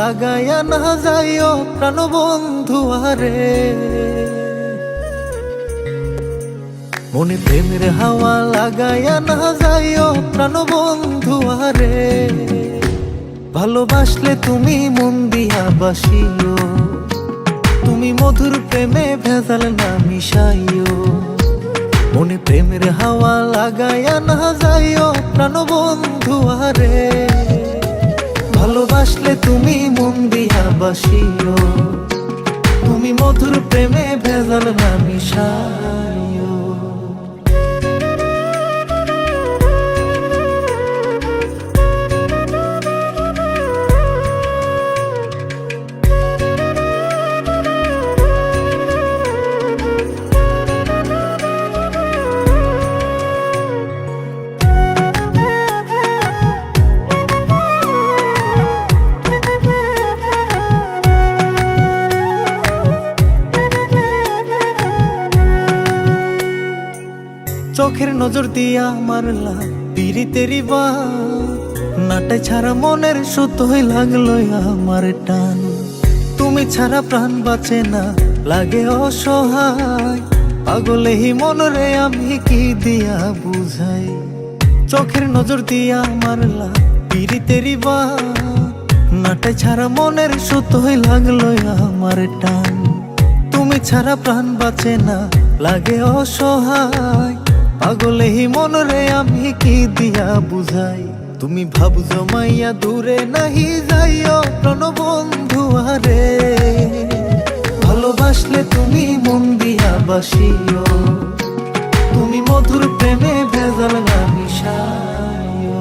লাগাইয়া না যাইও প্রাণ বন্ধু আরে। মনে প্রেমের হাওয়া লাগাইয়া না যাইও প্রাণ বন্ধু আরে। ভালোবাসলে তুমি মন দিয়া বাসিও, তুমি মধুর প্রেমে ভেজাল না মিশাইও। মনে প্রেমের হাওয়া লাগাইয়া না যাইও প্রাণ বন্ধু আরে। ভালোবাসলে তুমি মন দিয়া বাসিও, তুমি মধুর প্রেমে ভেজাল না মিশাইও। চোখের নজর দিয়া মারলা পিরিতেরি বান, নাটাই ছাড়া মনের সুতোই লাগলো আমার টান। তুমি ছাড়া প্রাণ বাঁচে না, লাগে অসহায়, পাগলেই মন রে আমি কি দিয়া বুঝাই। চোখের নজর দিয়া মারলা পিরিতেরি বান, নাটাই ছাড়া মনের সুতোই লাগলো আমার টান। তুমি ছাড়া প্রাণ বাঁচে না, লাগে অসহায়, পাগলেই মন রে আমি কি দিয়া বুঝাই। তুমি ভাব জমাইয়া দূরে নাহি যাইও প্রাণ বন্ধু আরে। ভালোবাসলে তুমি মন দিয়া বাসিও, তুমি মধুর প্রেমে ভেজাল না মিশাইও।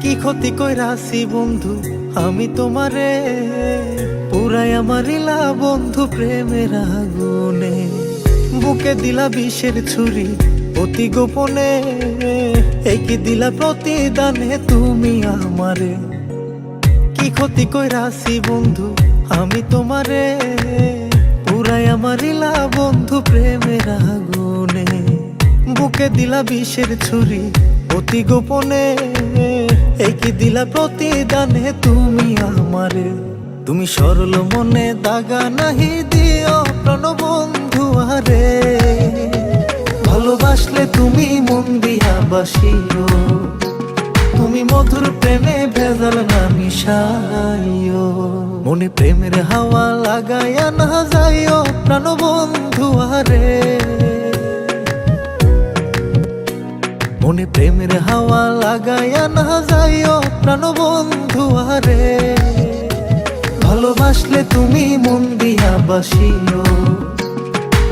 কি ক্ষতি কইরাছি বন্ধু আমি তোমারে, পুরাই আমারিলা বন্ধু প্রেমের আগুনে। বুকে দিলা বিষের ছুরি অতি গোপনে, একই দিলা প্রতিদানে তুমি আমারে। কি ক্ষতি কইরাছি বন্ধু আমি তোমারে, পুরাই আমারিলা বন্ধু প্রেমের আগুনে। বুকে দিলা বিষের ছুরি অতি গোপনে, একই দিলা প্রতিদানে তুমি আমারে। তুমি সরল মনে দাগা নাহি দিও প্রাণ বন্ধু আরে। ভালোবাসলে তুমি মন দিয়া বাসিও, তুমি মধুর প্রেমে ভেজাল না মিশাইও। মনে প্রেমের হাওয়া লাগাইয়া না যাইও প্রাণ বন্ধু আরে। মনে প্রেমের হাওয়া লাগাইয়া না যাইও প্রাণ বন্ধু আরে। ভালোবাসলে তুমি মন দিয়া বাসিও,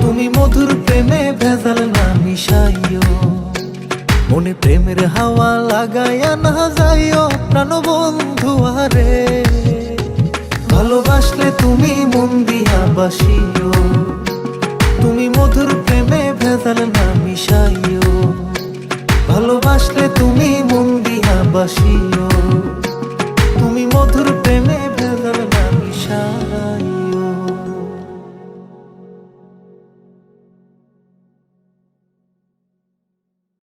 তুমি মধুর প্রেমে ভেজাল না মিশাইও। মনে প্রেমের হাওয়া লাগাইয়া না যাইও প্রাণ বন্ধু আরে। ভালোবাসলে তুমি মন দিয়া বাসিও, তুমি মধুর প্রেমে ভেজাল না মিশাইও। ভালোবাসলে তুমি মন দিয়া বাসিও,